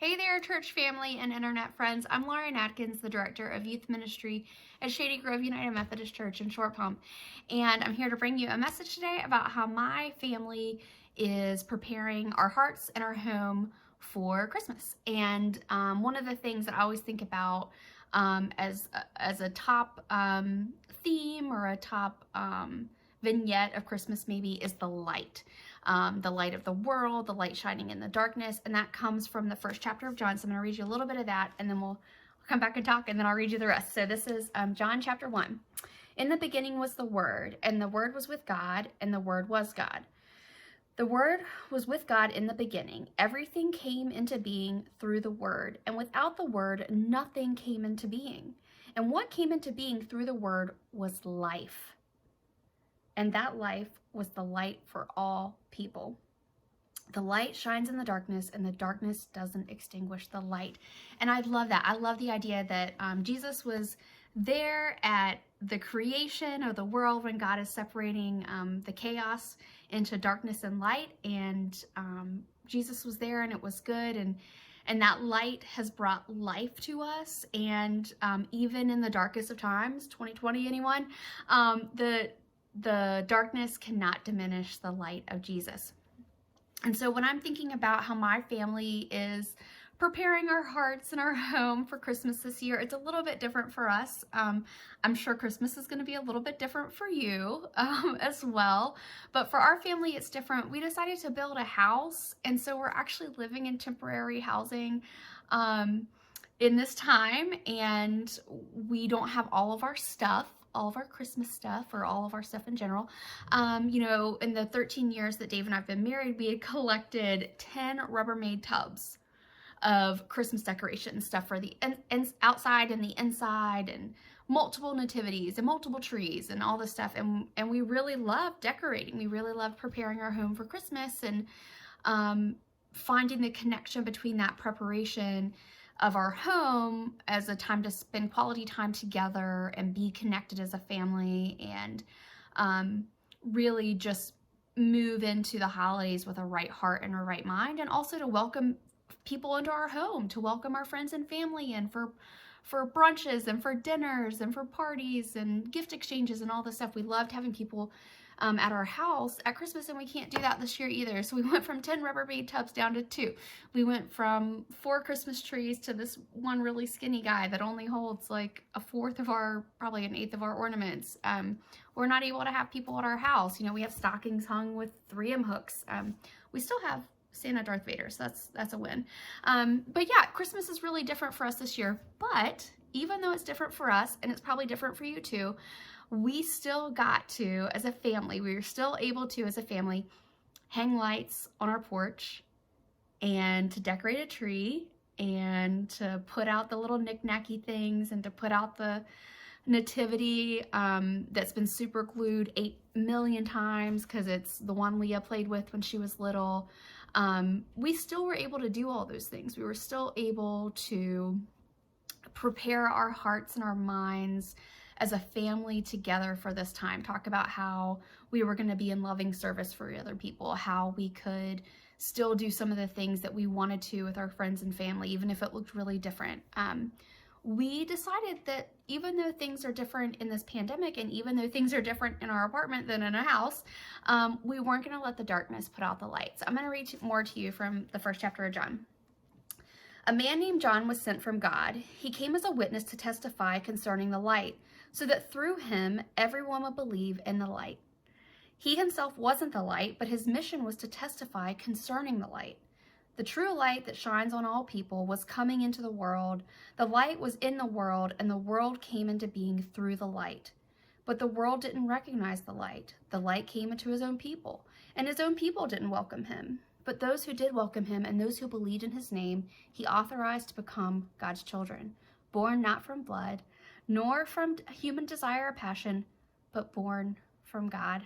Hey there, church family and internet friends. I'm Lauren Atkins, the director of youth ministry at Shady Grove United Methodist Church in Short Pump. And I'm here to bring you a message today about how my family is preparing our hearts and our home for Christmas. And one of the things that I always think about as a top theme or a top vignette of Christmas maybe is the light of the world, the light shining in the darkness, and that comes from the first chapter of John. So I'm going to read you a little bit of that, and then we'll come back and talk, and then I'll read you the rest. So this is John chapter 1. In the beginning was the Word, and the Word was with God, and the Word was God. The Word was with God in the beginning. Everything came into being through the Word, and without the Word, nothing came into being. And what came into being through the Word was life. And that life was the light for all people. The light shines in the darkness, and the darkness doesn't extinguish the light. And I love that. I love the idea that Jesus was there at the creation of the world when God is separating the chaos into darkness and light. And Jesus was there, and it was good. And that light has brought life to us. And even in the darkest of times, 2020, anyone, the darkness cannot diminish the light of Jesus. And so when I'm thinking about how my family is preparing our hearts and our home for Christmas this year, it's a little bit different for us. I'm sure Christmas is going to be a little bit different for you as well. But for our family, it's different. We decided to build a house, and so we're actually living in temporary housing in this time, and we don't have all of our stuff, all of our Christmas stuff, or all of our stuff in general. In the 13 years that Dave and I have been married, we had collected 10 Rubbermaid tubs of Christmas decoration stuff for the outside and the inside, and multiple nativities and multiple trees and all this stuff. And we really love decorating. We really love preparing our home for Christmas, and finding the connection between that preparation of our home as a time to spend quality time together and be connected as a family, and really just move into the holidays with a right heart and a right mind, and also to welcome people into our home, to welcome our friends and family, and for brunches and for dinners and for parties and gift exchanges and all this stuff. We loved having people at our house at Christmas, and we can't do that this year either. So we went from 10 Rubbermaid tubs down to 2. We went from 4 Christmas trees to this one really skinny guy that only holds like a fourth of our, probably an eighth of our ornaments. We're not able to have people at our house. We have stockings hung with 3M hooks. We still have Santa Darth Vader, so that's a win. But yeah, Christmas is really different for us this year. But even though it's different for us, and it's probably different for you too, we still got to, as a family, we were still able to, as a family, hang lights on our porch, and to decorate a tree, and to put out the little knick-knacky things, and to put out the nativity that's been super glued 8 million times because it's the one Leah played with when she was little. We still were able to do all those things. We were still able to prepare our hearts and our minds as a family together for this time. Talk about how we were going to be in loving service for other people, how we could still do some of the things that we wanted to with our friends and family, even if it looked really different. We decided that even though things are different in this pandemic, and even though things are different in our apartment than in a house, we weren't going to let the darkness put out the light. So I'm going to read more to you from the first chapter of John. A man named John was sent from God. He came as a witness to testify concerning the light, so that through him everyone would believe in the light. He himself wasn't the light, but his mission was to testify concerning the light. The true light that shines on all people was coming into the world. The light was in the world, and the world came into being through the light. But the world didn't recognize the light. The light came into his own people, and his own people didn't welcome him. But those who did welcome him, and those who believed in his name, he authorized to become God's children, born not from blood, nor from human desire or passion, but born from God.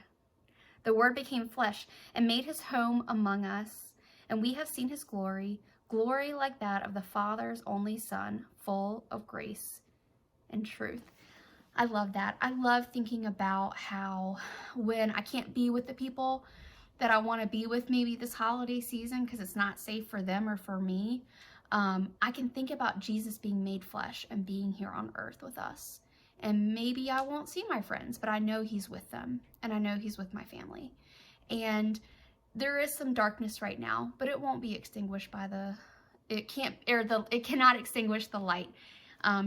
The Word became flesh and made his home among us, and we have seen his glory, glory like that of the Father's only Son, full of grace and truth. I love that. I love thinking about how when I can't be with the people that I want to be with maybe this holiday season because it's not safe for them or for me, I can think about Jesus being made flesh and being here on earth with us. And maybe I won't see my friends, but I know he's with them, and I know he's with my family. And there is some darkness right now, but it won't be extinguished by it cannot extinguish the light.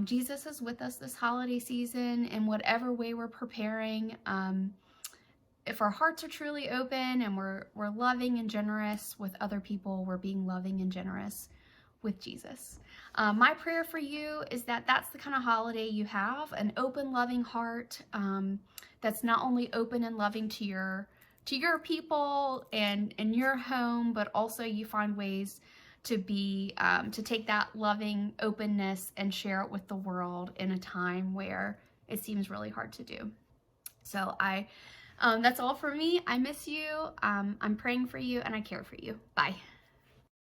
Jesus is with us this holiday season in whatever way we're preparing. If our hearts are truly open and we're loving and generous with other people, we're being loving and generous with Jesus. My prayer for you is that that's the kind of holiday you have, an open, loving heart that's not only open and loving to your people and in your home, but also you find ways to to take that loving openness and share it with the world in a time where it seems really hard to do. So that's all for me. I miss you. I'm praying for you and I care for you. Bye.